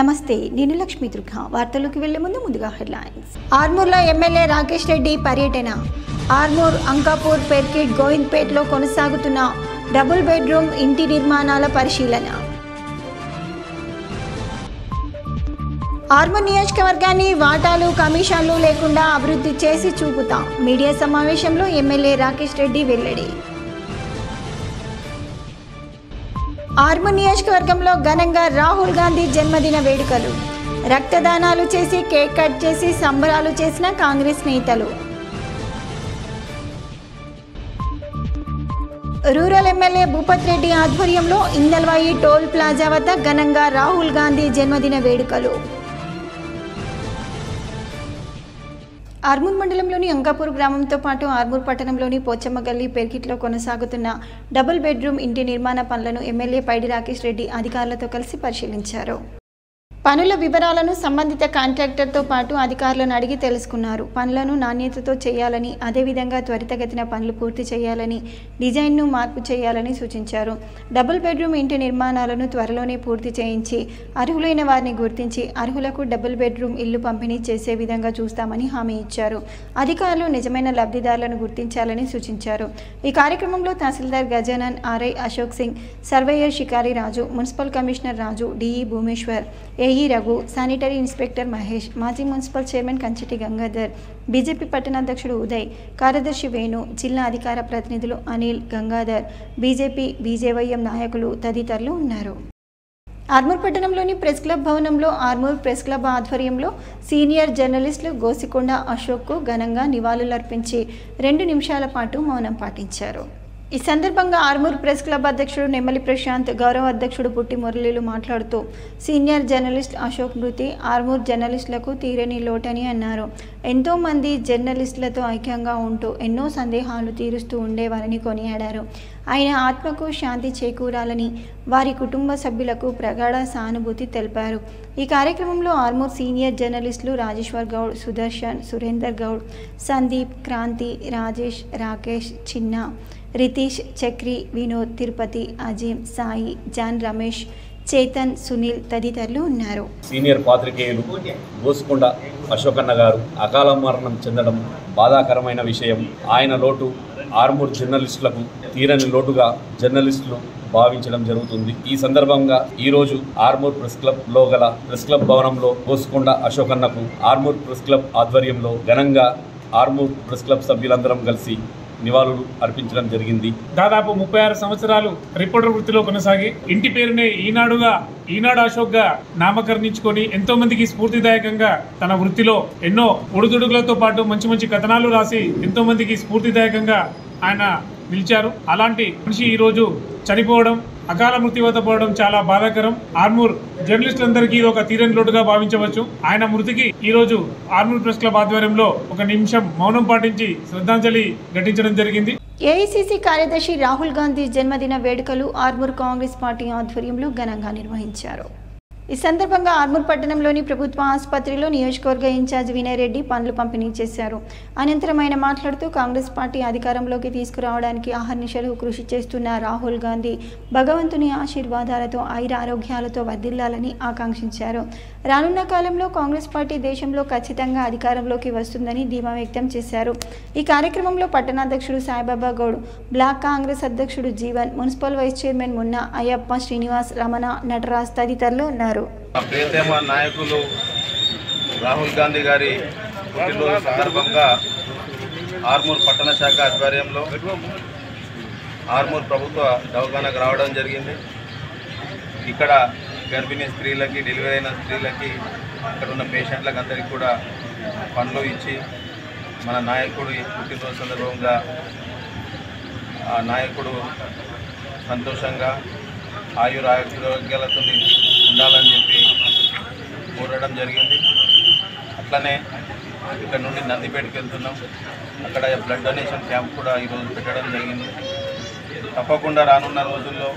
నమస్తే, నేను లక్ష్మీ దుర్గ. వార్తలకు వెళ్లే ముందుగా హెడ్లైన్స్. ఆర్మూర్లో ఎమ్మెల్యే రాకేష్ రెడ్డి పర్యటన. ఆర్మూర్, అంకాపూర్, పెర్కిట్, గోవింద్పేటలో కొనసాగుతున్న డబుల్ బెడ్రూమ్ ఇంటి నిర్మాణాల పరిశీలన. ఆర్మూర్ నియోజకవర్గాన్ని వాటాలు, కమిషన్లు లేకుండా అభివృద్ధి చేసి చూపుతాం. మీడియా సమావేశంలో ఎమ్మెల్యే రాకేష్ రెడ్డి వెల్లడి. ఆర్మూర్ నియోజకవర్గంలో ఘనంగా రాహుల్ గాంధీ జన్మదిన వేడుకలు. రక్తదానాలు చేసి కేక్ కట్ చేసి సంబరాలు చేసిన కాంగ్రెస్ నేతలు. రూరల్ ఎమ్మెల్యే భూపత్ రెడ్డి ఆధ్వర్యంలో ఇందల్వాయి టోల్ ప్లాజా వద్ద ఘనంగా రాహుల్ గాంధీ జన్మదిన వేడుకలు. ఆర్మూర్ మండలంలోని అంకాపూర్ గ్రామంతో పాటు ఆర్మూర్ పట్టణంలోని పోచమ్మగల్లి, పెర్కిట్లో కొనసాగుతున్న డబుల్ బెడ్రూమ్ ఇంటి నిర్మాణ పనులను ఎమ్మెల్యే పైడి రాకేష్ రెడ్డి అధికారులతో కలిసి పరిశీలించారు. పనుల వివరాలను సంబంధిత కాంట్రాక్టర్తో పాటు అధికారులను అడిగి తెలుసుకున్నారు. పనులను నాణ్యతతో చేయాలని, అదేవిధంగా త్వరితగతిన పనులు పూర్తి చేయాలని, డిజైన్ను మార్పు చేయాలని సూచించారు. డబుల్ బెడ్రూమ్ ఇంటి నిర్మాణాలను త్వరలోనే పూర్తి చేయించి అర్హులైన వారిని గుర్తించి అర్హులకు డబుల్ బెడ్రూమ్ ఇల్లు పంపిణీ చేసే విధంగా చూస్తామని హామీ ఇచ్చారు. అధికారులు నిజమైన లబ్ధిదారులను గుర్తించాలని సూచించారు. ఈ కార్యక్రమంలో తహసీల్దార్ Gajanan, RI Ashok Singh, surveyor Shikari Raju, municipal commissioner Raju, DE Bhumeshwar, AE Raghu, sanitary inspector Mahesh, మాజీ municipal chairman Kancheti Gangadhar, BJP పట్టణాధ్యక్షుడు ఉదయ్, కార్యదర్శి వేణు, జిల్లా అధికార ప్రతినిధులు అనిల్, గంగాధర్, బీజేపీ, బీజేవైఎం నాయకులు తదితరులు ఉన్నారు. ఆర్మూర్ పట్టణంలోని ప్రెస్ క్లబ్ భవనంలో ఆర్మూర్ ప్రెస్ క్లబ్ ఆధ్వర్యంలో సీనియర్ జర్నలిస్టులు గోసికొండ అశోక్కు ఘనంగా నివాళులర్పించి 2 నిమిషాల పాటు మౌనం పాటించారు. ఈ సందర్భంగా ఆర్మూర్ ప్రెస్ క్లబ్ అధ్యక్షుడు నెమ్మలి ప్రశాంత్, గౌరవ అధ్యక్షుడు పుట్టి మురళీలు మాట్లాడుతూ సీనియర్ జర్నలిస్ట్ అశోక్ మృతి ఆర్మూర్ జర్నలిస్టులకు తీరని లోటని అన్నారు. ఎంతోమంది జర్నలిస్టులతో ఐక్యంగా ఉంటూ ఎన్నో సందేహాలు తీరుస్తూ ఉండేవారని కొనియాడారు. ఆయన ఆత్మకు శాంతి చేకూరాలని వారి కుటుంబ సభ్యులకు ప్రగాఢ సానుభూతి తెలిపారు. ఈ కార్యక్రమంలో ఆర్మూర్ సీనియర్ జర్నలిస్టులు రాజేశ్వర్ గౌడ్, సుదర్శన్, సురేందర్ గౌడ్, సందీప్, క్రాంతి, రాజేష్, రాకేష్, చిన్న, రితీష్, చక్రి, వినోద్, తిరుపతి, అజీం, సాయి, జాన్, రమేష్, చేతన్, సునీల్ తదితరులు ఉన్నారు. సీనియర్ పాత్రికేయులు గోసుకొండ అశోకన్న గారు అకాల మరణం చెందడం బాధాకరమైన విషయం. ఆయన లోటు ఆర్మూర్ జర్నలిస్టులకు తీరని లోటుగా జర్నలిస్టులు భావించడం జరుగుతుంది. ఈ సందర్భంగా ఈరోజు ఆర్మూర్ ప్రెస్ క్లబ్ లో గల ప్రెస్ క్లబ్ భవనంలో గోసుకొండ అశోకన్నకు ఆర్మూర్ ప్రెస్ క్లబ్ ఆధ్వర్యంలో ఘనంగా ఆర్మూర్ ప్రెస్ క్లబ్ సభ్యులందరం కలిసి నివాళులు అర్పించడం జరిగింది. దాదాపు 36 సంవత్సరాలు రిపోర్టర్ వృత్తిలో కొనసాగి ఇంటి పేరునే ఈనాడు అశోక్ గా నామకరణించుకొని ఎంతో మందికి స్ఫూర్తిదాయకంగా తన వృత్తిలో ఎన్నో ఒడిదుడుకులతో పాటు మంచి మంచి కథనాలు రాసి ఎంతో మందికి స్ఫూర్తిదాయకంగా ఆయన నిలిచారు. అలాంటి మనిషి ఈ రోజు చనిపోవడం, అకాల మృత్యువత పోవడం చాలా బాధాకరం. ఆర్మూర్ జర్నలిస్టులందరికీ ఇది ఒక తీరని లోటుగా భావించవచ్చు. ఆయన మృతికి ఈ రోజు ఆర్మూర్ ప్రెస్ క్లబ్ ఆధ్వర్యంలో 1 నిమిషం మౌనం పాటించి శ్రద్ధాంజలి ఘటించడం జరిగింది. ఏఐసీసీ కార్యదర్శి రాహుల్ గాంధీ జన్మదిన వేడుకలు ఆర్మూర్ కాంగ్రెస్ పార్టీ ఆధ్వర్యంలో ఘనంగా నిర్వహించారు. ఈ సందర్భంగా ఆర్మూర్ పట్టణంలోని ప్రభుత్వ ఆసుపత్రిలో నియోజకవర్గ ఇన్ఛార్జ్ వినయ్ రెడ్డి పనులు పంపిణీ చేశారు. అనంతరం ఆయన మాట్లాడుతూ కాంగ్రెస్ పార్టీ అధికారంలోకి తీసుకురావడానికి అహర్నిశలు కృషి చేస్తున్న రాహుల్ గాంధీ భగవంతుని ఆశీర్వాదాలతో ఆయురారోగ్యాలతో వర్ధిల్లాలని ఆకాంక్షించారు. రానున్న కాలంలో కాంగ్రెస్ పార్టీ దేశంలో ఖచ్చితంగా అధికారంలోకి వస్తుందని ధీమా వ్యక్తం చేశారు. ఈ కార్యక్రమంలో పట్టణాధ్యక్షుడు సాయిబాబా గౌడ్, బ్లాక్ కాంగ్రెస్ అధ్యక్షుడు Jeevan, municipal vice chairman Munna, Ayyappa, Srinivas, Ramana, Nataraj తదితరులు ఉన్నారు. ప్రియతమ నాయకులు రాహుల్ గాంధీ గారి పుట్టినరోజు సందర్భంగా ఆర్మూర్ పట్టణ శాఖ ఆధ్వర్యంలో ఆర్మూర్ ప్రభుత్వ దవాఖానకు రావడం జరిగింది. ఇక్కడ గర్భిణీ స్త్రీలకి, డెలివరీ అయిన స్త్రీలకి, అక్కడ ఉన్న పేషెంట్లకు అందరికీ కూడా పనులు ఇచ్చి మన నాయకుడు పుట్టినరోజు సందర్భంగా ఆ నాయకుడు సంతోషంగా ఆయురారోగ్యాలతో ఉండాలని చెప్పి కోరడం జరిగింది. అట్లనే ఇక్కడ నుండి నందిపేటకి వెళ్తున్నాం. అక్కడ బ్లడ్ డొనేషన్ క్యాంప్ కూడా ఈరోజు పెట్టడం జరిగింది. తప్పకుండా రానున్న రోజుల్లో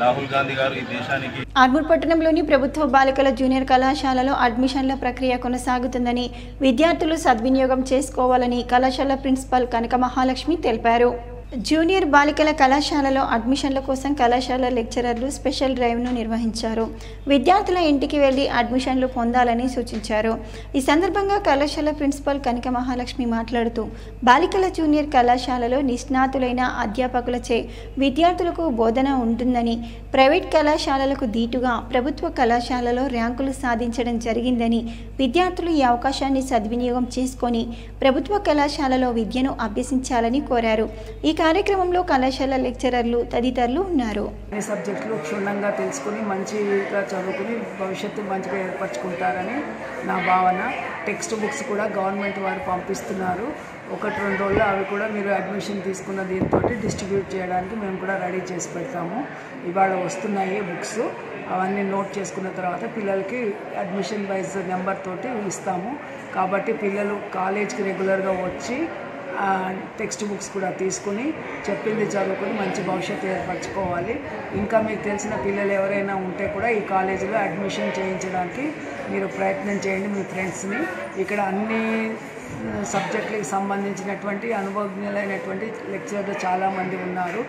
రాహుల్ గాంధీ గారు ఈ దేశానికి. ఆర్మూర్ పట్టణంలోని ప్రభుత్వ బాలికల జూనియర్ కళాశాలలో అడ్మిషన్ల ప్రక్రియ కొనసాగుతుందని, విద్యార్థులు సద్వినియోగం చేసుకోవాలని కళాశాల ప్రిన్సిపల్ కనక మహాలక్ష్మి తెలిపారు. జూనియర్ బాలికల కళాశాలలో అడ్మిషన్ల కోసం కళాశాల లెక్చరర్లు స్పెషల్ డ్రైవ్ను నిర్వహించారు. విద్యార్థుల ఇంటికి వెళ్లి అడ్మిషన్లు పొందాలని సూచించారు. ఈ సందర్భంగా కళాశాల ప్రిన్సిపల్ కనిక మహాలక్ష్మి మాట్లాడుతూ బాలికల జూనియర్ కళాశాలలో నిష్ణాతులైన అధ్యాపకులచే విద్యార్థులకు బోధన ఉంటుందని, ప్రైవేట్ కళాశాలలకు దీటుగా ప్రభుత్వ కళాశాలలో ర్యాంకులు సాధించడం జరిగిందని, విద్యార్థులు ఈ అవకాశాన్ని సద్వినియోగం చేసుకొని ప్రభుత్వ కళాశాలలో విద్యను అభ్యసించాలని కోరారు. ఈ కార్యక్రమంలో కళాశాల లెక్చరర్లు తదితరులు ఉన్నారు. అన్ని సబ్జెక్టులు క్షుణ్ణంగా తెలుసుకుని మంచిగా చదువుకుని భవిష్యత్తు మంచిగా ఏర్పరచుకుంటారని నా భావన. టెక్స్ట్ బుక్స్ కూడా గవర్నమెంట్ వారు పంపిస్తున్నారు. 1-2 రోజులు అవి కూడా మీరు అడ్మిషన్ తీసుకున్న దీంతో డిస్ట్రిబ్యూట్ చేయడానికి మేము కూడా రెడీ చేసి పెడతాము. ఇవాళ వస్తున్నాయి బుక్స్, అవన్నీ నోట్ చేసుకున్న తర్వాత పిల్లలకి అడ్మిషన్ వైజ్ నెంబర్ తోటి ఇస్తాము. కాబట్టి పిల్లలు కాలేజ్కి రెగ్యులర్గా వచ్చి టెక్స్ట్ బుక్స్ కూడా తీసుకుని చెప్పింది చదువుకుని మంచి భవిష్యత్తు ఏర్పరచుకోవాలి. ఇంకా మీకు తెలిసిన పిల్లలు ఎవరైనా ఉంటే కూడా ఈ కాలేజీలో అడ్మిషన్ చేయించడానికి మీరు ప్రయత్నం చేయండి. మీ ఫ్రెండ్స్ని ఇక్కడ అన్ని సబ్జెక్టులకు సంబంధించినటువంటి అనుభవజ్ఞులైనటువంటి లెక్చరర్లు చాలామంది ఉన్నారు.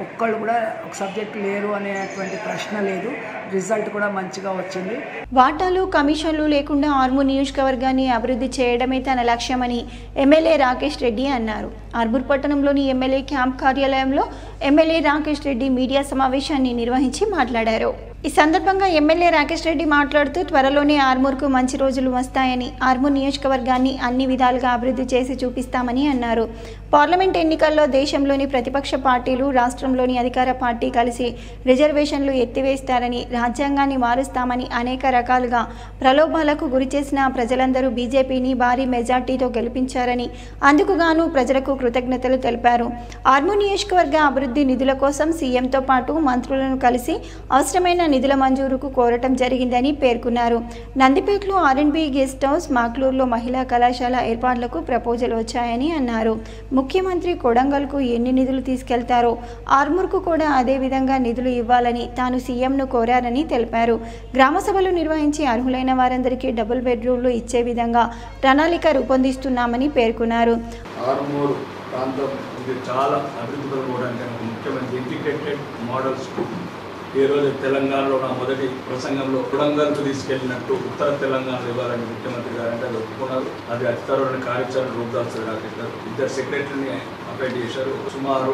ఒక్కళ్ళు కూడా ఒక సబ్జెక్ట్ లేరు అనేటువంటి ప్రశ్న లేదు. రిజల్ట్ కూడా మంచిగా వచ్చింది. వాటాలు కమిషన్లు లేకుండా ఆర్మూర్ నియోజకవర్గాన్ని అభివృద్ధి చేయడమే తన లక్ష్యమని ఎమ్మెల్యే రాకేష్ రెడ్డి అన్నారు. ఆర్మూర్ పట్టణంలోని ఎమ్మెల్యే క్యాంప్ కార్యాలయంలో ఎమ్మెల్యే రాకేష్ రెడ్డి మీడియా సమావేశాన్ని నిర్వహించి మాట్లాడారు. ఈ సందర్భంగా ఎమ్మెల్యే రాకేష్ రెడ్డి మాట్లాడుతూ త్వరలోనే ఆర్మూర్కు మంచి రోజులు వస్తాయని, ఆర్మూర్ నియోజకవర్గాన్ని అన్ని విధాలుగా అభివృద్ధి చేసి చూపిస్తామని అన్నారు. పార్లమెంట్ ఎన్నికల్లో దేశంలోని ప్రతిపక్ష పార్టీలు, రాష్ట్రంలోని అధికార పార్టీ కలిసి రిజర్వేషన్లు ఎత్తివేస్తారని, రాజ్యాంగాన్ని మారుస్తామని అనేక రకాలుగా ప్రలోభాలకు గురిచేసిన ప్రజలందరూ బీజేపీని భారీ మెజార్టీతో గెలిపించారని, అందుకుగాను ప్రజలకు కృతజ్ఞతలు తెలిపారు. ఆర్మూర్ నియోజకవర్గ అభివృద్ధి నిధుల కోసం సీఎంతో పాటు మంత్రులను కలిసి అవసరమైన నిధుల మంజూరుకు కోరటం జరిగిందని పేర్కొన్నారు. నందిపేటలో R&B గెస్ట్ హౌస్, మాక్లూరులో మహిళా కళాశాల ఏర్పాట్లకు ప్రపోజల్ వచ్చాయని అన్నారు. ముఖ్యమంత్రి కొడంగల్కు ఎన్ని నిధులు తీసుకెళ్తారో ఆర్మూర్కు కూడా అదే విధంగా నిధులు ఇవ్వాలని తాను సీఎంను కోరారని తెలిపారు. గ్రామ సభలు నిర్వహించి అర్హులైన వారందరికీ డబుల్ బెడ్రూమ్లు ఇచ్చే విధంగా ప్రణాళిక రూపొందిస్తున్నామని పేర్కొన్నారు. ఆర్మూర్ ప్రాంతం ఇది చాలా అభివృద్ధి పరచడానికి ముఖ్యమంత్రి ఇంటిగ్రేటెడ్ మోడల్ స్కూల్ ఈరోజు తెలంగాణలో నా మొదటి ప్రసంగంలో కొడంగల్కు తీసుకెళ్లినట్టు ఉత్తర తెలంగాణలో ఇవ్వాలని ముఖ్యమంత్రి గారు అంటే అది ఒప్పుకున్నారు. అది అతి త్వరలోని కార్యాచరణ రూపదాల్సిన రాకేశారు. 2 సెక్రటరీని అపాయింట్ చేశారు. సుమారు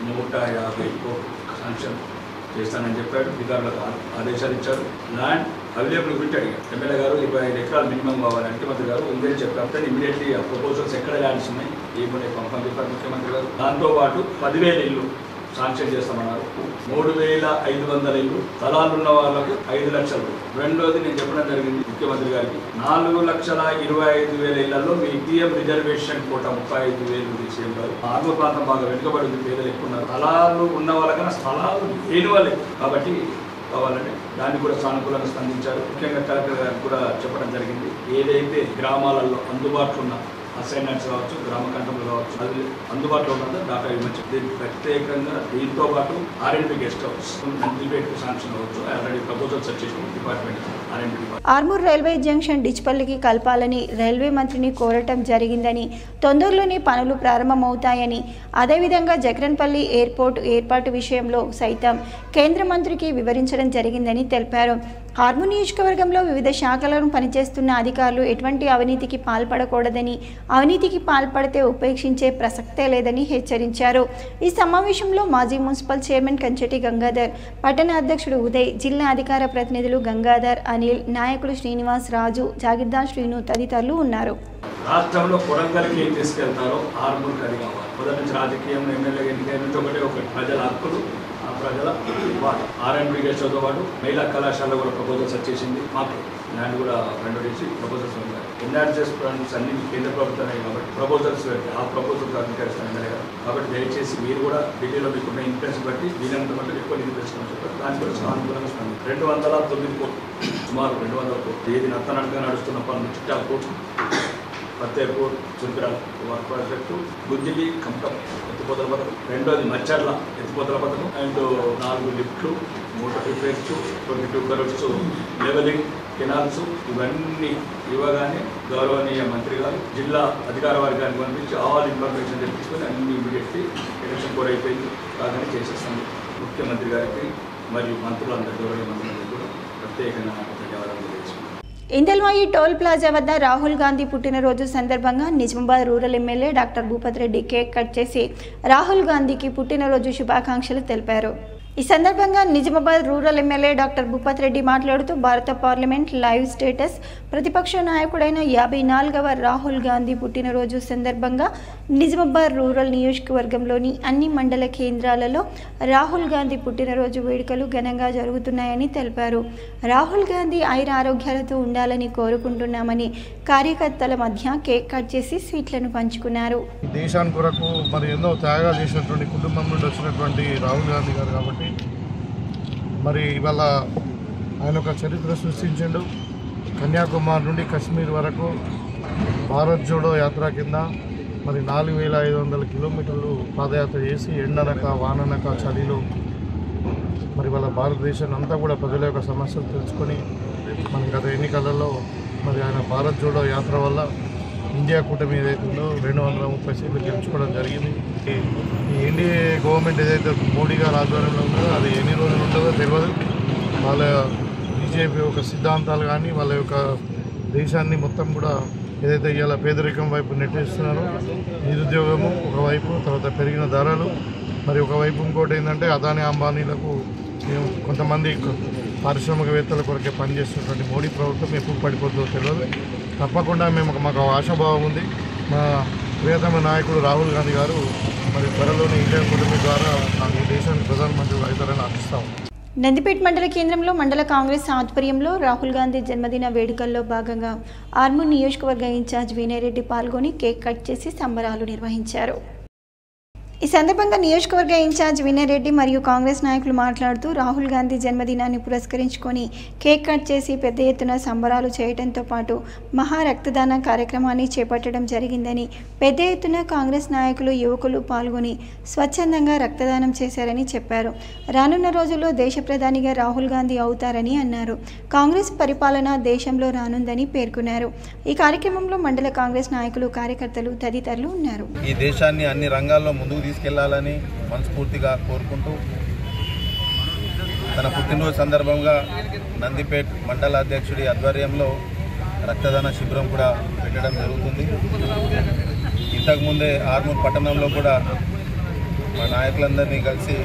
150 కోట్లు శాంక్షన్ చేస్తానని చెప్పాడు. అధికారులకు ఆదేశాలు ఇచ్చారు. ల్యాండ్ అవైలబిలిటీ అడిగారు. ఎమ్మెల్యే గారు 25 ఎకరాలు మినిమం కావాలని ముఖ్యమంత్రి గారు ఉందని చెప్పారు. ఇమీడియట్లీ ఆ ప్రపోజల్స్ ఎక్కడ ల్యాండ్స్ ఉన్నాయి ఏమున్నాయి పంపని చెప్పారు ముఖ్యమంత్రి గారు. దాంతోపాటు 10,000 ఇళ్ళు శాంక్షన్ చేస్తామన్నారు. 3,500 ఇళ్ళు, స్థలాలు ఉన్న వాళ్ళకు 5 లక్షలు. రెండోది నేను చెప్పడం జరిగింది ముఖ్యమంత్రి గారికి, 4,25,000 ఇళ్లలో మీ టీఎం రిజర్వేషన్ కోట 35,000 తీసేయం కాదు. ఆర్మూర్ ప్రాంతం బాగా వెనుకబడింది, పేదలు ఎక్కువ ఉన్నారు. స్థలాలు ఉన్న వాళ్ళకన్నా స్థలాలు లేని వాళ్ళే కాబట్టి కావాలంటే దాన్ని కూడా సానుకూలంగా స్పందించారు. ముఖ్యంగా కలెక్టర్ గారికి కూడా చెప్పడం జరిగింది. ఏదైతే గ్రామాలలో అందుబాటులో ఉన్న అసైన్మెంట్స్ కావచ్చు, గ్రామ కంట్రోల్ కావచ్చు, అది అందుబాటులో ఉన్నదో డాటా ఇవ్వచ్చు. దీనికి ప్రత్యేకంగా దీంతో పాటు R&B గెస్ట్ హౌస్ నందిపేటకు శాంక్షన్ అవ్వచ్చు. ఆల్రెడీ ప్రపోజల్స్ వచ్చేసిన డిపార్ట్మెంట్ ఆర్మూర్ రైల్వే జంక్షన్ డిచ్పల్లికి కలపాలని రైల్వే మంత్రిని కోరటం జరిగిందని, తొందరలోనే పనులు ప్రారంభమవుతాయని, అదేవిధంగా జగన్పల్లి ఎయిర్పోర్ట్ ఏర్పాటు విషయంలో సైతం కేంద్ర మంత్రికి వివరించడం జరిగిందని తెలిపారు. ఆర్మూర్ నియోజకవర్గంలో వివిధ శాఖలను పనిచేస్తున్న అధికారులు ఎటువంటి అవినీతికి పాల్పడకూడదని, అవినీతికి పాల్పడితే ఉపేక్షించే ప్రసక్తే లేదని హెచ్చరించారు. ఈ సమావేశంలో మాజీ మున్సిపల్ చైర్మన్ కంచెటి గంగాధర్, పట్టణ అధ్యక్షుడు ఉదయ్, జిల్లా అధికార ప్రతినిధులు గంగాధర్, అనిల్, నాయకులు శ్రీనివాస్, రాజు, జాగిర్దార్ శ్రీను తదితరులు ఉన్నారు. రాష్ట్రంలో కొడంగల్కి ఏం తీసుకెళ్తారో ఆర్మూర్కి అది కావాలి. మొదటి నుంచి రాజకీయం ఎమ్మెల్యే ఎన్నికైనా ఒకటి ప్రజల హక్కులు, ప్రజల R&B గెస్ట్ హౌస్తో పాటు మహిళా కళాశాలలో కూడా ప్రపోజల్స్ వచ్చేసింది. మాకు ల్యాండ్ కూడా రెండు చేసి ప్రపోజల్స్ ఉన్నాయి. ఎన్ఆర్జీఎస్ ప్లాన్స్ అన్ని కేంద్ర ప్రభుత్వమే కాబట్టి ప్రపోజల్స్ ఆ ప్రపోజల్స్ అంగీకరిస్తాను ఎమ్మెల్యే గారు. కాబట్టి దయచేసి మీరు కూడా ఢిల్లీలో మీకున్న ఇన్ఫ్లుయెన్స్ బట్టి వీలంత మట్టి ఎక్కువ నిధులు తెచ్చుకోమని చెప్పారు. దానికి కూడా సానుకూలంగా స్పందించారు. 209 కోట్లు, సుమారు 200 కోట్లు. ఏది నత్తనట్టుగా నడుస్తున్న పనులు చుట్టాల కోట్లు ఫతేపూర్ చుంద్రాల వర్క్ ప్రాజెక్టు, గుంజిలి కంపం ఎత్తిపోతల పథకం, రెండోది మచ్చర్ల ఎత్తిపోతల పథకం అండ్ 4 లిఫ్ట్లు, motor repairs, 22 crores levelling, canals ఇవన్నీ ఇవ్వగానే గౌరవనీయ మంత్రి గారు జిల్లా అధికార వర్గానికి పంపించి ఆల్ ఇన్ఫర్మేషన్ తెప్పించుకొని అన్ని ఇమీడియట్లీ ఎలక్షన్ కూడా అయిపోయింది కాగానే చేసేస్తాము. ముఖ్యమంత్రి గారికి మరియు మంత్రులందరూ గౌరవ మంత్రులందరూ కూడా ప్రత్యేకంగా ధన్యవాదాలు తెలియజేస్తున్నాను. ఇందల్వాయి టోల్ ప్లాజా వద్ద రాహుల్ గాంధీ పుట్టినరోజు సందర్భంగా Nizamabad rural MLA doctor Bhupath Reddy cake cut చేసి రాహుల్ గాంధీకి పుట్టినరోజు శుభాకాంక్షలు తెలిపారు. ఈ సందర్భంగా Nizamabad rural MLA doctor Bhupath Reddy మాట్లాడుతూ భారత పార్లమెంట్ లైవ్ స్టేటస్ ప్రతిపక్ష నాయకుడైన 54వ రాహుల్ గాంధీ పుట్టినరోజు సందర్భంగా నిజామాబాద్ రూరల్ నియోజకవర్గంలోని అన్ని మండల కేంద్రాలలో రాహుల్ గాంధీ పుట్టినరోజు వేడుకలు ఘనంగా జరుగుతున్నాయని తెలిపారు. రాహుల్ గాంధీ ఆయుర ఆరోగ్యాలతో ఉండాలని కోరుకుంటున్నామని కార్యకర్తల మధ్య కేక్ కట్ చేసి స్వీట్లను పంచుకున్నారు. దేశానికి కొరకు మరి ఎన్నో త్యాగాలు చేసినటువంటి కుటుంబం నుండి వచ్చినటువంటి రాహుల్ గాంధీ గారు కాబట్టి మరి ఇవాళ ఆయన ఒక చరిత్ర సృష్టించిండు. కన్యాకుమారి నుండి కశ్మీర్ వరకు భారత్ జోడో యాత్ర కింద మరి 4500 కిలోమీటర్లు పాదయాత్ర చేసి ఎండనక వాననక చలిలో మరి వాళ్ళ భారతదేశాన్ని అంతా కూడా ప్రజల యొక్క సమస్యలు తెలుసుకొని మన గత ఎన్నికలలో మరి ఆయన భారత్ జోడో యాత్ర వల్ల ఇండియా కూటమి ఏదైతుందో 230 సీట్లు గెలుచుకోవడం జరిగింది. ఈ ఎన్డీఏ గవర్నమెంట్ ఏదైతే మోడీ గారి ఆధ్వర్యంలో ఉందో అది ఎన్ని రోజులు ఉంటుందో తెలియదు. వాళ్ళ బీజేపీ యొక్క సిద్ధాంతాలు కానీ వాళ్ళ యొక్క దేశాన్ని మొత్తం కూడా ఏదైతే ఇవాళ పేదరికం వైపు నెట్టేస్తున్నారో, నిరుద్యోగము ఒకవైపు, తర్వాత పెరిగిన ధరలు, మరి ఒకవైపు ఇంకోటి ఏంటంటే అదానీ అంబానీలకు కొంతమంది పారిశ్రామికవేత్తల కొరకే పనిచేస్తున్నటువంటి మోడీ ప్రభుత్వం ఎప్పుడు పడిపోతుందో తెలియదు. తప్పకుండా మాకు ఆశాభావం ఉంది. మా ప్రియతమ నాయకుడు రాహుల్ గాంధీ గారు మరి త్వరలోనే ఇండియా కూటమి ద్వారా ఈ దేశానికి ప్రధానమంత్రి అవుతారని ఆశిస్తాం. నందిపేట మండల కేంద్రంలో మండల కాంగ్రెస్ ఆధ్వర్యంలో రాహుల్ గాంధీ జన్మదిన వేడుకల్లో భాగంగా ఆర్మూర్ నియోజకవర్గ ఇన్ఛార్జ్ వినయ్ రెడ్డి పాల్గొని కేక్ కట్ చేసి సంబరాలు నిర్వహించారు. ఈ సందర్భంగా నియోజకవర్గ ఇన్ఛార్జ్ వినయ్ రెడ్డి మరియు కాంగ్రెస్ నాయకులు మాట్లాడుతూ రాహుల్ గాంధీ జన్మదినాన్ని పురస్కరించుకొని కేక్ కట్ చేసి పెద్ద ఎత్తున సంబరాలు చేయడంతో పాటు మహా రక్తదాన కార్యక్రమాన్ని చేపట్టడం జరిగిందని, పెద్ద ఎత్తున కాంగ్రెస్ నాయకులు యువకులు పాల్గొని స్వచ్ఛందంగా రక్తదానం చేశారని చెప్పారు. రానున్న రోజుల్లో దేశ ప్రధానిగా రాహుల్ గాంధీ అవుతారని అన్నారు. కాంగ్రెస్ పరిపాలన దేశంలో రానుందని పేర్కొన్నారు. ఈ కార్యక్రమంలో మండల కాంగ్రెస్ నాయకులు, కార్యకర్తలు తదితరులు ఉన్నారు. ఈ దేశాన్ని అన్ని రంగాల్లో ముందుకు తీసుకెళ్లాలని మనస్ఫూర్తిగా కోరుకుంటూ తన పుట్టినరోజు సందర్భంగా నందిపేట్ మండల అధ్యక్షుడి ఆధ్వర్యంలో రక్తదాన శిబిరం కూడా పెట్టడం జరుగుతుంది. ఇంతకుముందే ఆర్మూర్ పట్టణంలో కూడా మా నాయకులందరినీ కలిసి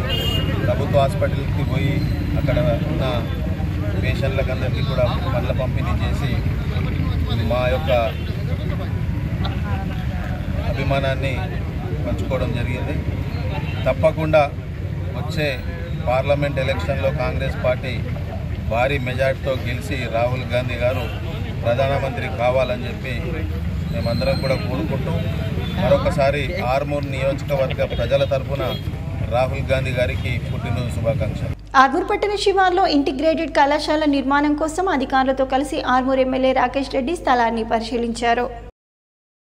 ప్రభుత్వ హాస్పిటల్కి పోయి అక్కడ ఉన్న పేషెంట్లకు అందరికీ కూడా పండ్ల పంపిణీ చేసి మా యొక్క అభిమానాన్ని పంచుకోవడం జరిగింది. తప్పకుండా వచ్చే పార్లమెంట్ ఎలక్షన్లో కాంగ్రెస్ పార్టీ భారీ మెజార్టీతో గెలిచి రాహుల్ గాంధీ గారు ప్రధానమంత్రి కావాలని చెప్పి మేమందరం కూడా కోరుకుంటూ మరొకసారి ఆర్మూర్ నియోజకవర్గ ప్రజల తరఫున రాహుల్ గాంధీ గారికి పుట్టినరోజు శుభాకాంక్షలు. ఆర్మూర్ పట్టణ శివార్లో ఇంటిగ్రేటెడ్ కళాశాల నిర్మాణం కోసం అధికారులతో కలిసి ఆర్మూర్ ఎమ్మెల్యే రాకేష్ రెడ్డి స్థలాన్ని పరిశీలించారు.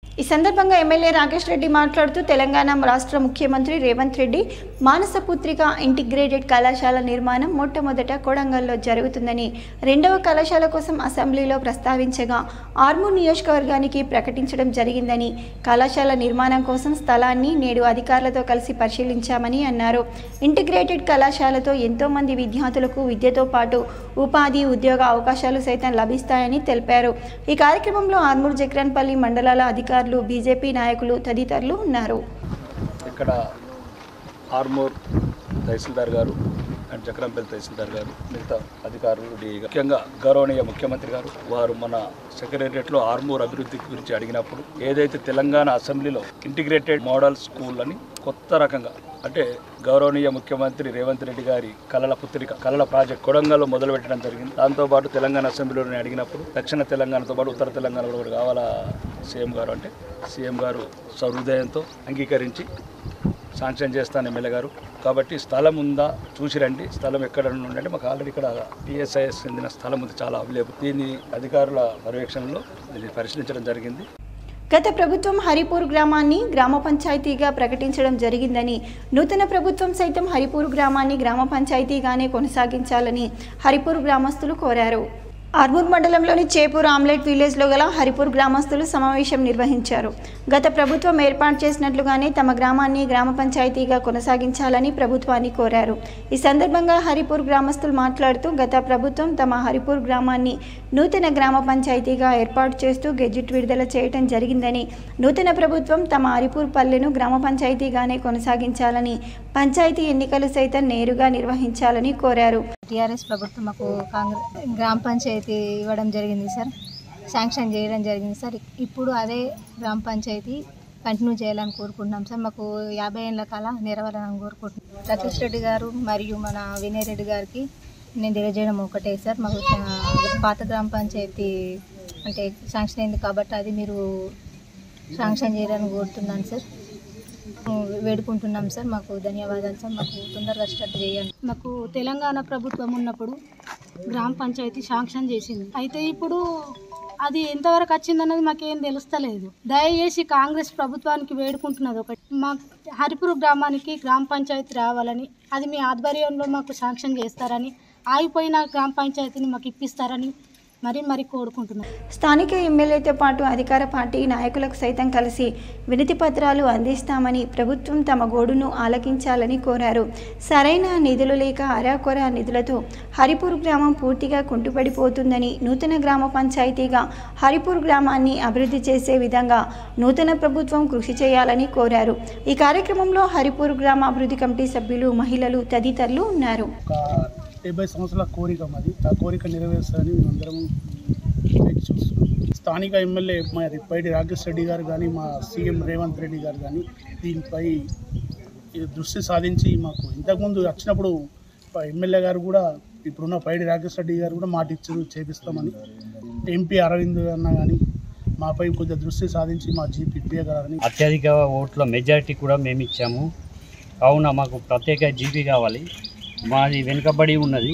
ఈ సందర్భంగా ఎమ్మెల్యే రాకేష్ రెడ్డి మాట్లాడుతూ తెలంగాణ రాష్ట్ర ముఖ్యమంత్రి రేవంత్ రెడ్డి మానసపుత్రిక ఇంటిగ్రేటెడ్ కళాశాల నిర్మాణం మొట్టమొదట కొడంగల్లో జరుగుతుందని, రెండవ కళాశాల కోసం అసెంబ్లీలో ప్రస్తావించగా ఆర్మూర్ నియోజకవర్గానికి ప్రకటించడం జరిగిందని, కళాశాల నిర్మాణం కోసం స్థలాన్ని నేడు అధికారులతో కలిసి పరిశీలించామని అన్నారు. ఇంటిగ్రేటెడ్ కళాశాలతో ఎంతోమంది విద్యార్థులకు విద్యతో పాటు ఉపాధి, ఉద్యోగ అవకాశాలు సైతం లభిస్తాయని తెలిపారు. ఈ కార్యక్రమంలో ఆర్మూర్ జక్రన్పల్లి మండలాల అధికారులు, బీజేపీ నాయకులు తదితరులు ఉన్నారు. ఇక్కడ ఆర్మూర్ తహసీల్దార్ గారు అండ్ జక్రంపల్లి తహసీల్దార్ గారు, మిగతా అధికారులు, ముఖ్యంగా గౌరవనీయ ముఖ్యమంత్రి గారు వారు మన సెక్రటరియట్లో ఆర్మూర్ అభివృద్ధి గురించి అడిగినప్పుడు ఏదైతే తెలంగాణ అసెంబ్లీలో ఇంటిగ్రేటెడ్ మోడల్ స్కూల్ అని కొత్త రకంగా, అంటే గౌరవనీయ ముఖ్యమంత్రి రేవంత్ రెడ్డి గారి కళల పుత్రిక కళల ప్రాజెక్ట్ కొడంగల్లో మొదలుపెట్టడం జరిగింది. దాంతోపాటు తెలంగాణ అసెంబ్లీలో అడిగినప్పుడు దక్షిణ తెలంగాణతో పాటు ఉత్తర తెలంగాణలో కూడా కావాలా సీఎం గారు అంటే సీఎం గారు సహృదయంతో అంగీకరించి శాంక్షన్ చేస్తాను ఎమ్మెల్యే గారు. కాబట్టి స్థలం ఉందా చూసి రండి, స్థలం ఎక్కడ ఉండంటే మాకు ఆల్రెడీ ఇక్కడ టీఎస్ఐఎస్ చెందిన స్థలం ఉంది, చాలా అవైలబుల్. దీన్ని అధికారుల పర్యవేక్షణలో దీన్ని పరిశీలించడం జరిగింది. గత ప్రభుత్వం హరిపూర్ గ్రామాన్ని గ్రామ పంచాయతీగా ప్రకటించడం జరిగిందని, నూతన ప్రభుత్వం సైతం హరిపూర్ గ్రామాన్ని గ్రామ పంచాయతీగానే కొనసాగించాలని హరిపూర్ గ్రామస్తులు కోరారు. ఆర్మూర్ మండలంలోని చేపూర్ ఆమ్లెట్ విలేజ్లో గల హరిపూర్ గ్రామస్తులు సమావేశం నిర్వహించారు. గత ప్రభుత్వం ఏర్పాటు చేసినట్లుగానే తమ గ్రామాన్ని గ్రామ పంచాయతీగా కొనసాగించాలని ప్రభుత్వాన్ని కోరారు. ఈ సందర్భంగా హరిపూర్ గ్రామస్తులు మాట్లాడుతూ, గత ప్రభుత్వం తమ హరిపూర్ గ్రామాన్ని నూతన గ్రామ పంచాయతీగా ఏర్పాటు చేస్తూ గెజిట్ విడుదల చేయడం జరిగిందని, నూతన ప్రభుత్వం తమ హరిపూర్ పల్లెను గ్రామ పంచాయతీగానే కొనసాగించాలని, పంచాయతీ ఎన్నికలు సైతం నేరుగా నిర్వహించాలని కోరారు. టీఆర్ఎస్ ప్రభుత్వం మాకు గ్రామ పంచాయతీ ఇవ్వడం జరిగింది సార్, శాంక్షన్ చేయడం జరిగింది సార్. ఇప్పుడు అదే గ్రామ పంచాయతీ కంటిన్యూ చేయాలని కోరుకుంటున్నాం సార్. మాకు 50 ఏళ్ళ కాల నెరవేరాలని కోరుకుంటున్నాం. సతీష్ రెడ్డి గారు మరియు మన వినయ్ రెడ్డి గారికి నేను తెలియజేయడం ఒకటే సార్, మాకు పాత గ్రామ పంచాయతీ అంటే శాంక్షన్ అయింది కాబట్టి అది మీరు శాంక్షన్ చేయాలని కోరుతున్నాను సార్, వేడుకుంటున్నాం సార్. మాకు ధన్యవాదాలు సార్, మాకు తొందరగా స్టార్ట్ చేయండి. మాకు తెలంగాణ ప్రభుత్వం ఉన్నప్పుడు గ్రామ పంచాయతీ శాంక్షన్ చేసింది, అయితే ఇప్పుడు అది ఎంతవరకు వచ్చిందన్నది మాకేం తెలుస్తలేదు. దయచేసి కాంగ్రెస్ ప్రభుత్వానికి వేడుకుంటున్నది ఒకటి, మా హరిపూర్ గ్రామానికి గ్రామ పంచాయతీ రావాలని, అది మీ ఆధ్వర్యంలో మాకు శాంక్షన్ చేస్తారని, ఆగిపోయిన గ్రామ పంచాయతీని మాకు ఇప్పిస్తారని మరీ కోరుకుంటున్నాం. స్థానిక ఎమ్మెల్యేతో పాటు అధికార పార్టీ నాయకులకు సైతం కలిసి వినతి పత్రాలు అందిస్తామని, ప్రభుత్వం తమ గోడును ఆలకించాలని కోరారు. సరైన నిధులు లేక అరాకొర నిధులతో హరిపూర్ గ్రామం పూర్తిగా కుంటుపడిపోతుందని, నూతన గ్రామ పంచాయతీగా హరిపూర్ గ్రామాన్ని అభివృద్ధి చేసే విధంగా నూతన ప్రభుత్వం కృషి చేయాలని కోరారు. ఈ కార్యక్రమంలో హరిపూర్ గ్రామ అభివృద్ధి కమిటీ సభ్యులు, మహిళలు తదితరులు ఉన్నారు. 70 సంవత్సరాల కోరిక మాది, ఆ కోరిక నెరవేర్చాలని మేమందరం చూస్తున్నాం. స్థానిక ఎమ్మెల్యే మా పైడి రాకేష్ రెడ్డి గారు కానీ, మా సీఎం రేవంత్ రెడ్డి గారు కానీ దీనిపై దృష్టి సాధించి, మాకు ఇంతకుముందు వచ్చినప్పుడు ఎమ్మెల్యే గారు కూడా, ఇప్పుడున్న పైడి రాకేష్ రెడ్డి గారు కూడా మాట ఇచ్చారు చేపిస్తామని. ఎంపీ అరవింద్ అన్న కానీ మాపై కొద్దిగా దృష్టి సాధించి మా జీపీ ఇప్పించగలరని. అత్యధిక ఓట్ల మెజారిటీ కూడా మేము ఇచ్చాము. కావున మాకు ప్రత్యేక జీపీ కావాలి. మాది వెనుకబడి ఉన్నది.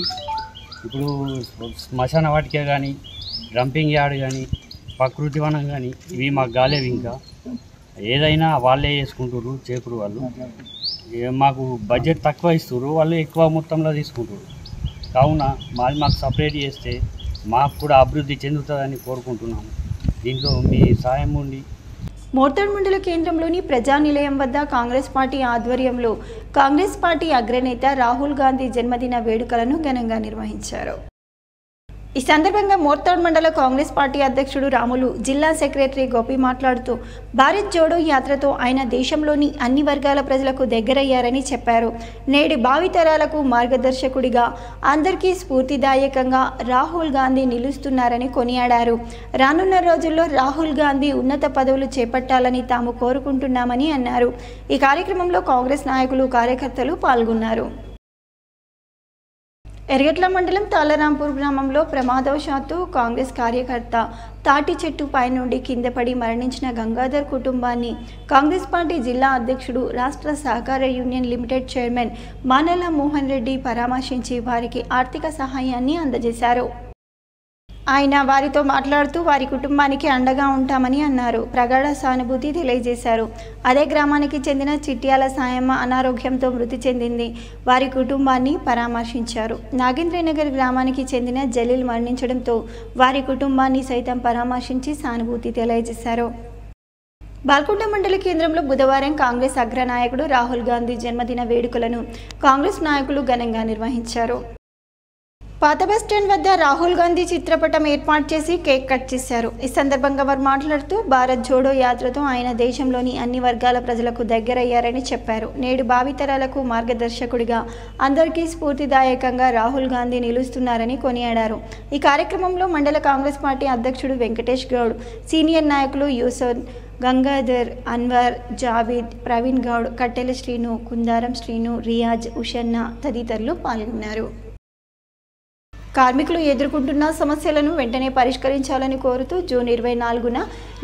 ఇప్పుడు శ్మశాన వాటిక కానీ, డంపింగ్ యార్డ్ కానీ, ప్రకృతి వనం కానీ ఇవి మాకు గాలేవి. ఇంకా ఏదైనా వాళ్ళే చేసుకుంటారు చేకుడు వాళ్ళు. మాకు బడ్జెట్ తక్కువ ఇస్తారు, వాళ్ళు ఎక్కువ మొత్తంలో తీసుకుంటారు. కావున మాకు సపరేట్ చేస్తే మాకు కూడా అభివృద్ధి చెందుతుందని కోరుకుంటున్నాము. దీంట్లో మీ సాయం ఉండి. మోర్తాడ్ మండల కేంద్రంలోని ప్రజానిలయం వద్ద కాంగ్రెస్ పార్టీ ఆధ్వర్యంలో కాంగ్రెస్ పార్టీ అగ్రనేత రాహుల్ గాంధీ జన్మదిన వేడుకలను ఘనంగా నిర్వహించారు. ఈ సందర్భంగా మోర్తాడ్ మండల కాంగ్రెస్ పార్టీ అధ్యక్షుడు రాములు, జిల్లా సెక్రటరీ గోపి మాట్లాడుతూ, భారత్ జోడో యాత్రతో ఆయన దేశంలోని అన్ని వర్గాల ప్రజలకు దగ్గరయ్యారని చెప్పారు. నేటి భావితరాలకు మార్గదర్శకుడిగా, అందరికీ స్ఫూర్తిదాయకంగా రాహుల్ గాంధీ నిలుస్తున్నారని కొనియాడారు. రానున్న రోజుల్లో రాహుల్ గాంధీ ఉన్నత పదవులు చేపట్టాలని తాము కోరుకుంటున్నామని అన్నారు. ఈ కార్యక్రమంలో కాంగ్రెస్ నాయకులు, కార్యకర్తలు పాల్గొన్నారు. ఎర్గట్ల మండలం తాళరాంపూర్ గ్రామంలో ప్రమాదవశాత్తు కాంగ్రెస్ కార్యకర్త తాటి చెట్టు పై నుండి కిందపడి మరణించిన గంగాధర్ కుటుంబాన్ని కాంగ్రెస్ పార్టీ జిల్లా అధ్యక్షుడు, రాష్ట్ర సహకార union limited chairman మానల Mohan Reddy పరామర్శించి వారికి ఆర్థిక సహాయాన్ని అందజేశారు. ఆయన వారితో మాట్లాడుతూ వారి కుటుంబానికి అండగా ఉంటామని అన్నారు. ప్రగాఢ సానుభూతి తెలియజేశారు. అదే గ్రామానికి చెందిన చిట్యాల సాయమ్మ అనారోగ్యంతో మృతి చెందింది. వారి కుటుంబాన్ని పరామర్శించారు. నాగేంద్రనగర్ గ్రామానికి చెందిన జలీల్ మరణించడంతో వారి కుటుంబాన్ని సైతం పరామర్శించి సానుభూతి తెలియజేశారు. బాల్కొండ మండల కేంద్రంలో బుధవారం కాంగ్రెస్ అగ్రనాయకుడు రాహుల్ గాంధీ జన్మదిన వేడుకలను కాంగ్రెస్ నాయకులు ఘనంగా నిర్వహించారు. పాత బస్టాండ్ వద్ద రాహుల్ గాంధీ చిత్రపటం ఏర్పాటు చేసి కేక్ కట్ చేశారు. ఈ సందర్భంగా వారు మాట్లాడుతూ, భారత్ జోడో యాత్రతో ఆయన దేశంలోని అన్ని వర్గాల ప్రజలకు దగ్గరయ్యారని చెప్పారు. నేడు భావితరాలకు మార్గదర్శకుడిగా, అందరికీ స్ఫూర్తిదాయకంగా రాహుల్ గాంధీ నిలుస్తున్నారని కొనియాడారు. ఈ కార్యక్రమంలో మండల కాంగ్రెస్ పార్టీ అధ్యక్షుడు వెంకటేష్ గౌడ్, సీనియర్ నాయకులు యూసఫ్, గంగాధర్, అన్వర్, జావీద్, ప్రవీణ్ గౌడ్, కట్టెల శ్రీను, కుందారం శ్రీను, రియాజ్, ఉషన్న తదితరులు పాల్గొన్నారు. కార్మికులు ఎదుర్కొంటున్న సమస్యలను వెంటనే పరిష్కరించాలని కోరుతూ జూన్ 24న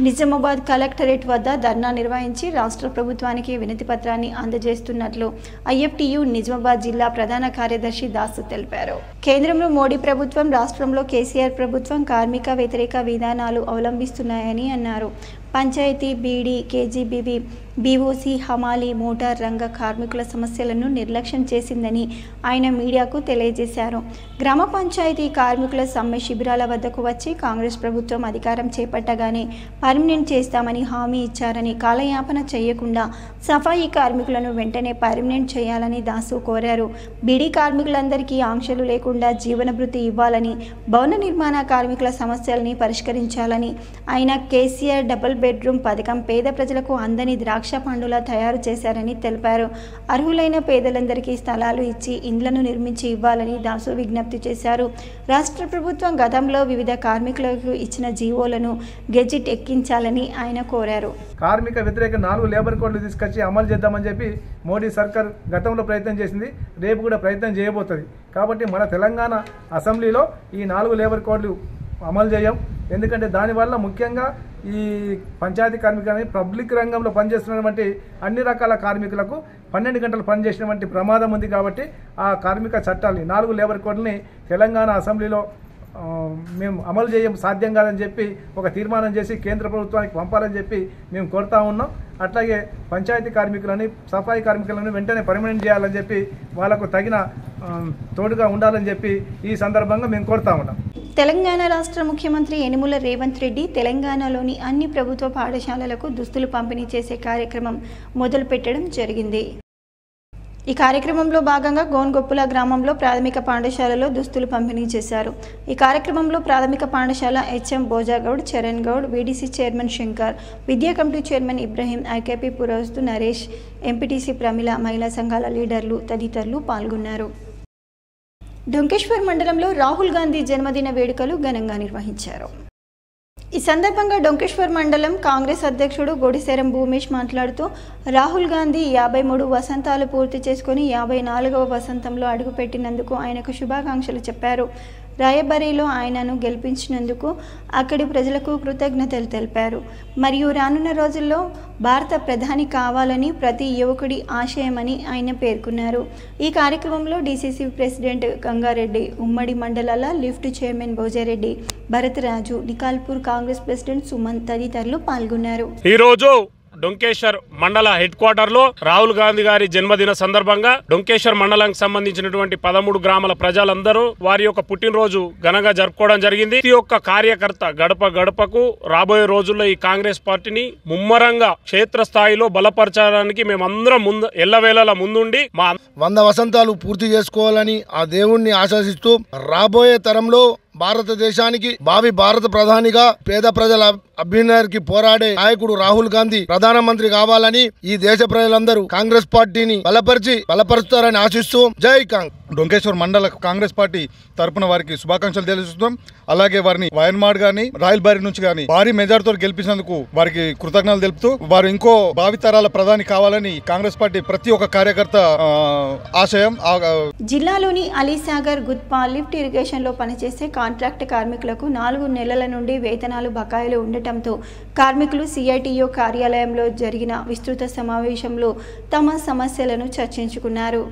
నిజామాబాద్ కలెక్టరేట్ వద్ద ధర్నా నిర్వహించి రాష్ట్ర ప్రభుత్వానికి వినతి పత్రాన్ని అందజేస్తున్నట్లు ఐఎఫ్టియు నిజామాబాద్ జిల్లా ప్రధాన కార్యదర్శి దాసు తెలిపారు. కేంద్రంలో మోడీ ప్రభుత్వం, రాష్ట్రంలో కేసీఆర్ ప్రభుత్వం కార్మిక వ్యతిరేక విధానాలు అవలంబిస్తున్నాయని అన్నారు. పంచాయతీ, బీడీ, కేజీబీవీ, బీఓసీ, హమాలీ, మోటార్ రంగ కార్మికుల సమస్యలను నిర్లక్ష్యం చేసిందని ఆయన మీడియాకు తెలియజేశారు. గ్రామ పంచాయతీ కార్మికుల సమ్మె శిబిరాల వద్దకు వచ్చి కాంగ్రెస్ ప్రభుత్వం అధికారం చేపట్టగానే పర్మనెంట్ చేస్తామని హామీ ఇచ్చారని, కాలయాపన చేయకుండా సఫాయి కార్మికులను వెంటనే పర్మనెంట్ చేయాలని దాసు కోరారు. బీడీ కార్మికులందరికీ ఆంక్షలు లేకుండా జీవన భృతి ఇవ్వాలని, భవన నిర్మాణ కార్మికుల సమస్యలని పరిష్కరించాలని ఆయన కేసీఆర్ డబుల్ బెడ్రూమ్ పథకం పేద ప్రజలకు అందని ద్రాక్ష పండులా తయారు చేశారని తెలిపారు. అర్హులైన పేదలందరికీ స్థలాలు ఇచ్చి ఇండ్లను నిర్మించి ఇవ్వాలని దాసు విజ్ఞప్తి చేశారు. రాష్ట్ర ప్రభుత్వం గతంలో వివిధ కార్మికులకు ఇచ్చిన జీవోలను గెజిట్ ఎక్కించాలని ఆయన కోరారు. కార్మిక వ్యతిరేక 4 లేబర్ కోడ్లు తీసుకొచ్చి అమలు చేద్దామని చెప్పి మోడీ సర్కార్ గతంలో ప్రయత్నం చేసింది, రేపు కూడా ప్రయత్నం చేయబోతుంది. కాబట్టి మన తెలంగాణ అసెంబ్లీలో ఈ 4 లేబర్ కోడ్లు అమలు చేయం. ఎందుకంటే దానివల్ల ముఖ్యంగా ఈ పంచాయతీ కార్మికులని పబ్లిక్ రంగంలో పనిచేస్తున్నటువంటి అన్ని రకాల కార్మికులకు 12 గంటలు పనిచేసినటువంటి ప్రమాదం ఉంది. కాబట్టి ఆ కార్మిక చట్టాలని 4 లేబర్ కోడ్లని తెలంగాణ అసెంబ్లీలో మేము అమలు చేయం, సాధ్యం కాదని చెప్పి ఒక తీర్మానం చేసి కేంద్ర ప్రభుత్వానికి పంపాలని చెప్పి మేము కోరుతా ఉన్నాం. అట్లాగే పంచాయతీ కార్మికులని, సఫాయి కార్మికులను వెంటనే పర్మనెంట్ చేయాలని చెప్పి వాళ్ళకు తగిన తోడుగా ఉండాలని చెప్పి ఈ సందర్భంగా మేము కోరుతా ఉన్నాం. తెలంగాణ రాష్ట్ర ముఖ్యమంత్రి యనుమల రేవంత్ రెడ్డి తెలంగాణలోని అన్ని ప్రభుత్వ పాఠశాలలకు దుస్తులు పంపిణీ చేసే కార్యక్రమం మొదలుపెట్టడం జరిగింది. ఈ కార్యక్రమంలో భాగంగా గోన్గొప్పుల గ్రామంలో ప్రాథమిక పాఠశాలలో దుస్తులు పంపిణీ చేశారు. ఈ కార్యక్రమంలో ప్రాథమిక పాఠశాల HM Bojagoud, Charan Goud, VDC chairman Shankar, విద్యా committee chairman Ibrahim, IKP Purohit Naresh, MPTC Pramila, మహిళా సంఘాల లీడర్లు తదితరులు పాల్గొన్నారు. డొంకేశ్వర్ మండలంలో రాహుల్ గాంధీ జన్మదిన వేడుకలు ఘనంగా నిర్వహించారు. ఈ సందర్భంగా డొంకేశ్వర్ మండలం కాంగ్రెస్ అధ్యక్షుడు గొడిశెరం భూమేష్ మాట్లాడుతూ రాహుల్ గాంధీ 53 వసంతాలు పూర్తి చేసుకుని 54వ వసంతంలో అడుగుపెట్టినందుకు ఆయనకు శుభాకాంక్షలు చెప్పారు. రాయబరేలీలో ఆయనను గెలిపించినందుకు అక్కడి ప్రజలకు కృతజ్ఞతలు తెలిపారు. మరియు రానున్న రోజుల్లో భారత ప్రధాని కావాలని ప్రతి యువకుడి ఆశయమని ఆయన పేర్కొన్నారు. ఈ కార్యక్రమంలో డీసీసీ ప్రెసిడెంట్ గంగారెడ్డి, ఉమ్మడి మండలాల lift chairman Bhojareddy, Bharataraju, Nikalpur Congress president Suman తదితరులు పాల్గొన్నారు. ఈరోజు డొంకేశ్వర్ మండల హెడ్ క్వార్టర్ లో రాహుల్ గాంధీ గారి జన్మదిన సందర్భంగా డొంకేశ్వర్ మండలానికి సంబంధించినటువంటి 13 గ్రామాల ప్రజలందరూ వారి యొక్క పుట్టినరోజు ఘనంగా జరుపుకోవడం జరిగింది. ప్రతి ఒక్క కార్యకర్త గడప గడపకు రాబోయే రోజుల్లో ఈ కాంగ్రెస్ పార్టీని ముమ్మరంగా క్షేత్రస్థాయిలో బలపరచడానికి మేమందరం ఎల్లవేళలా ముందుండి 100 వసంతాలు పూర్తి చేసుకోవాలని ఆ దేవుణ్ణి ఆశిస్తూ రాబోయే తరంలో భారతదేశానికి భావి భారత ప్రధానిగా పేద ప్రజల అభ్యున్నతికి పోరాడే నాయకుడు రాహుల్ గాంధీ ప్రధానమంత్రి కావాలని ఈ దేశ ప్రజలందరూ కాంగ్రెస్ పార్టీని బలపరుస్తారని ఆశిస్తూ జై కాంగ్రెస్. డొంకేశ్వర్ మండల కాంగ్రెస్ పార్టీ తరపున వారికి శుభాకాంక్షలు తెలియజేస్తున్నాం. అలాగే వారిని వయన్మాడ్ గాని రాయల్బారి నుంచి గాని భారీ మెజార్టీతో గెలిపించినందుకు వారికి కృతజ్ఞతలు తెలుపుతూ వారు ఇంకో భావితరాల ప్రధాని కావాలని కాంగ్రెస్ పార్టీ ప్రతి ఒక్క కార్యకర్త ఆశయం. జిల్లాలోని అలీసాగర్, గుత్పా లిఫ్ట్ ఇరిగేషన్ లో పనిచేసే కాంట్రాక్ట్ కార్మికులకు 4 నెలల నుండి వేతనాలు బకాయిలు ఉండటంతో కార్మికులు సిఐటియు కార్యాలయంలో జరిగిన విస్తృత సమావేశంలో తమ సమస్యలను చర్చించుకున్నారు.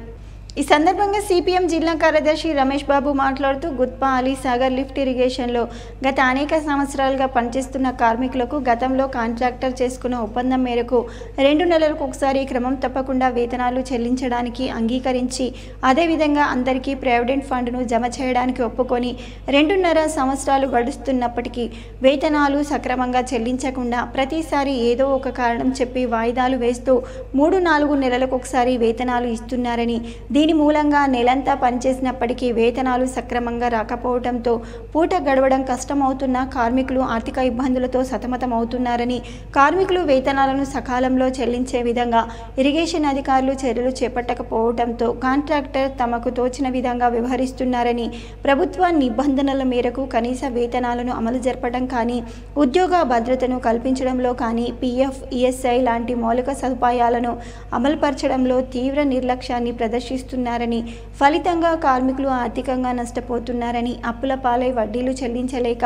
ఈ సందర్భంగా సిపిఎం జిల్లా కార్యదర్శి రమేష్ బాబు మాట్లాడుతూ గుత్పా, అలీసాగర్ లిఫ్ట్ ఇరిగేషన్లో గత అనేక సంవత్సరాలుగా పనిచేస్తున్న కార్మికులకు గతంలో కాంట్రాక్టర్ చేసుకున్న ఒప్పందం మేరకు 2 నెలలకు ఒకసారి క్రమం తప్పకుండా వేతనాలు చెల్లించడానికి అంగీకరించి అదేవిధంగా అందరికీ ప్రావిడెంట్ ఫండ్ను జమ చేయడానికి ఒప్పుకొని 2.5 సంవత్సరాలు గడుస్తున్నప్పటికీ వేతనాలు సక్రమంగా చెల్లించకుండా ప్రతిసారి ఏదో ఒక కారణం చెప్పి వాయిదాలు వేస్తూ 3-4 నెలలకు ఒకసారి వేతనాలు ఇస్తున్నారని, దీని మూలంగా నెలంతా పనిచేసినప్పటికీ వేతనాలు సక్రమంగా రాకపోవడంతో పూట గడవడం కష్టమవుతున్న కార్మికులు ఆర్థిక ఇబ్బందులతో సతమతమవుతున్నారని, కార్మికులు వేతనాలను సకాలంలో చెల్లించే విధంగా ఇరిగేషన్ అధికారులు చర్యలు చేపట్టకపోవడంతో కాంట్రాక్టర్ తమకు తోచిన విధంగా వ్యవహరిస్తున్నారని, ప్రభుత్వ నిబంధనల మేరకు కనీస వేతనాలను అమలు జరపడం కానీ, ఉద్యోగ భద్రతను కల్పించడంలో కానీ, పిఎఫ్, ఈఎస్ఐ లాంటి మౌలిక సదుపాయాలను అమలుపరచడంలో తీవ్ర నిర్లక్ష్యాన్ని ప్రదర్శిస్తున్నారని, ఫలితంగా కార్మికులు ఆర్థికంగా నష్టపోతున్నారని, అప్పుల పాలై వడ్డీలు చెల్లించలేక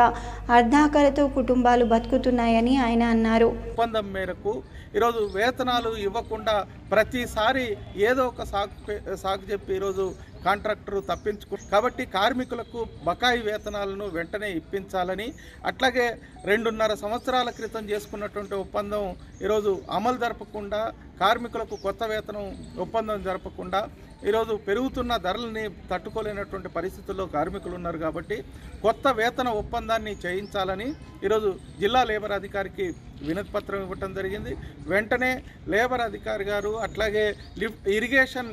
అర్ధాకలతో కుటుంబాలు బతుకుతున్నాయని ఆయన అన్నారు. ఒప్పందం మేరకు ఈరోజు వేతనాలు ఇవ్వకుండా ప్రతిసారి ఏదో ఒక సాకు చెప్పి ఈరోజు కాంట్రాక్టరు కాబట్టి కార్మికులకు బకాయి వేతనాలను వెంటనే ఇప్పించాలని, అట్లాగే 2.5 సంవత్సరాల క్రితం చేసుకున్నటువంటి ఒప్పందం ఈరోజు అమలు జరపకుండా, కార్మికులకు కొత్త వేతనం ఒప్పందం జరపకుండా ఈరోజు పెరుగుతున్న ధరలని తట్టుకోలేనటువంటి పరిస్థితుల్లో కార్మికులు ఉన్నారు. కాబట్టి కొత్త వేతన ఒప్పందాన్ని చేయించాలని ఈరోజు జిల్లా లేబర్ అధికారికి వినతి పత్రం ఇవ్వటం జరిగింది. వెంటనే లేబర్ అధికారి గారు అట్లాగే ఇరిగేషన్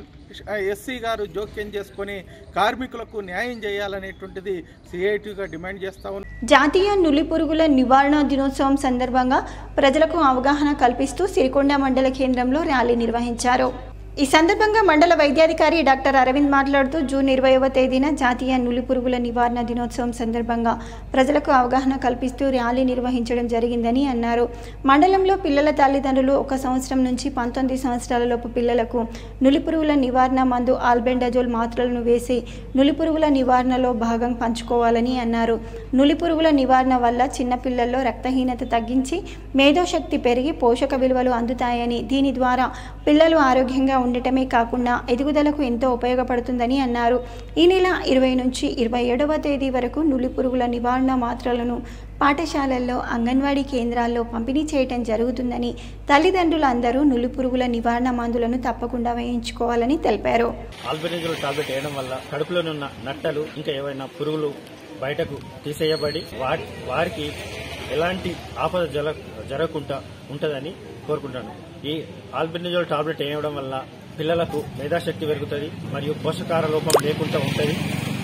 ఎస్సీ గారు జోక్యం చేసుకొని కార్మికులకు న్యాయం చేయాలనేటువంటిది సిఐటిగా డిమాండ్ చేస్తా ఉన్నాం. జాతీయ నులిపురుగుల నివారణ దినోత్సవం సందర్భంగా ప్రజలకు అవగాహన కల్పిస్తూ సిరికొండ మండల కేంద్రంలో ర్యాలీ నిర్వహించారు. ఈ సందర్భంగా మండల వైద్యాధికారి డాక్టర్ అరవింద్ మాట్లాడుతూ జూన్ 20వ తేదీన జాతీయ నులిపురుగుల నివారణ దినోత్సవం సందర్భంగా ప్రజలకు అవగాహన కల్పిస్తూ ర్యాలీ నిర్వహించడం జరిగిందని అన్నారు. మండలంలో పిల్లల తల్లిదండ్రులు 1 సంవత్సరం నుంచి 19 సంవత్సరాలలోపు పిల్లలకు నులిపురుగుల నివారణ మందు ఆల్బెండజోల్ మాత్రలను వేసి నులిపురుగుల నివారణలో భాగం పంచుకోవాలని అన్నారు. నులిపురుగుల నివారణ వల్ల చిన్నపిల్లల్లో రక్తహీనత తగ్గించి మేధోశక్తి పెరిగి పోషక విలువలు అందుతాయని, దీని ద్వారా పిల్లలు ఆరోగ్యంగా ఉండటమే కాకుండా ఎదుగుదలకు ఎంతో ఉపయోగపడుతుందని అన్నారు. ఈ నెల 20 నుంచి 27వ తేదీ వరకు నులిపురుగుల నివారణ మాత్రలను పాఠశాలల్లో, అంగన్వాడీ కేంద్రాల్లో పంపిణీ చేయటం జరుగుతుందని, తల్లిదండ్రులు అందరూ నులిపురుగుల నివారణ మందులను తప్పకుండా వేయించుకోవాలని తెలిపారు. ఆల్బెండజోల్ టాబ్లెట్ వేయడం వల్ల కడుపులోనున్న నట్టలు ఇంకా ఏవైనా పురుగులు బయటకు తీసేయబడి వారికి ఎలాంటి ఆపద జరగకుండా ఉంటుందని కోరుకుంటాను. ఈ ఆల్బెండజోల్ టాబ్లెట్ వేయడం వల్ల పిల్లలకు మేధాశక్తి పెరుగుతుంది మరియు పోషకాహార లోపం లేకుండా ఉంటుంది.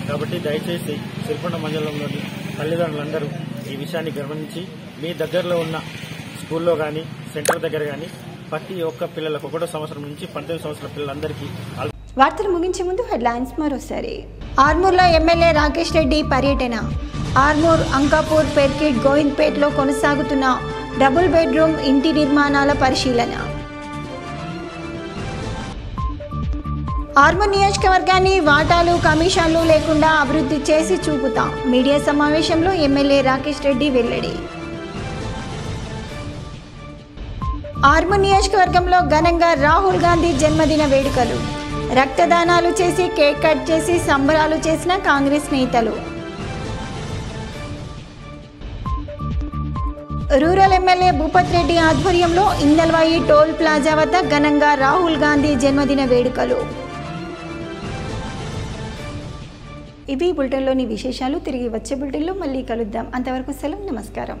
కాబట్టి దయచేసి సిరికొండ మండలంలోని తల్లిదండ్రులందరూ ఈ విషయాన్ని గమనించి మీ దగ్గరలో ఉన్న స్కూల్లో కానీ సెంటర్ దగ్గర కానీ ప్రతి ఒక్క పిల్లలకు 1వ సంవత్సరం నుంచి 19 సంవత్సరాల పిల్లలందరికీ. వార్తలు ముగించే ముందు హెడ్లైన్స్ మరోసారి. ఆర్మూర్లో ఎమ్మెల్యే రాకేష్ రెడ్డి పర్యటన. ఆర్మూర్, అంకాపూర్, పెర్కిట్, గోవింద్పేటలో కొనసాగుతున్న డబుల్ బెడ్రూమ్ ఇంటి నిర్మాణాల పరిశీలన. ఆర్మూర్ నియోజకవర్గాన్ని వాటాలు, కమిషన్లు లేకుండా అభివృద్ధి చేసి చూపుతాం. మీడియా సమావేశంలో ఎమ్మెల్యే రాకేష్ రెడ్డి వెల్లడి. ఆర్మూర్ నియోజకవర్గంలో ఘనంగా రాహుల్ గాంధీ జన్మదిన వేడుకలు. రక్తదానాలు చేసి కేక్ కట్ చేసి సంబరాలు చేసిన కాంగ్రెస్ నేతలు. రూరల్ ఎమ్మెల్యే భూపత్ రెడ్డి ఆధ్వర్యంలో ఇందల్వాయి టోల్ ప్లాజా వద్ద ఘనంగా రాహుల్ గాంధీ జన్మదిన వేడుకలు. ఇవి బులెటిన్లోని విశేషాలు. తిరిగి వచ్చే బులెటిన్లో మళ్ళీ కలుద్దాం. అంతవరకు సెలవు. నమస్కారం.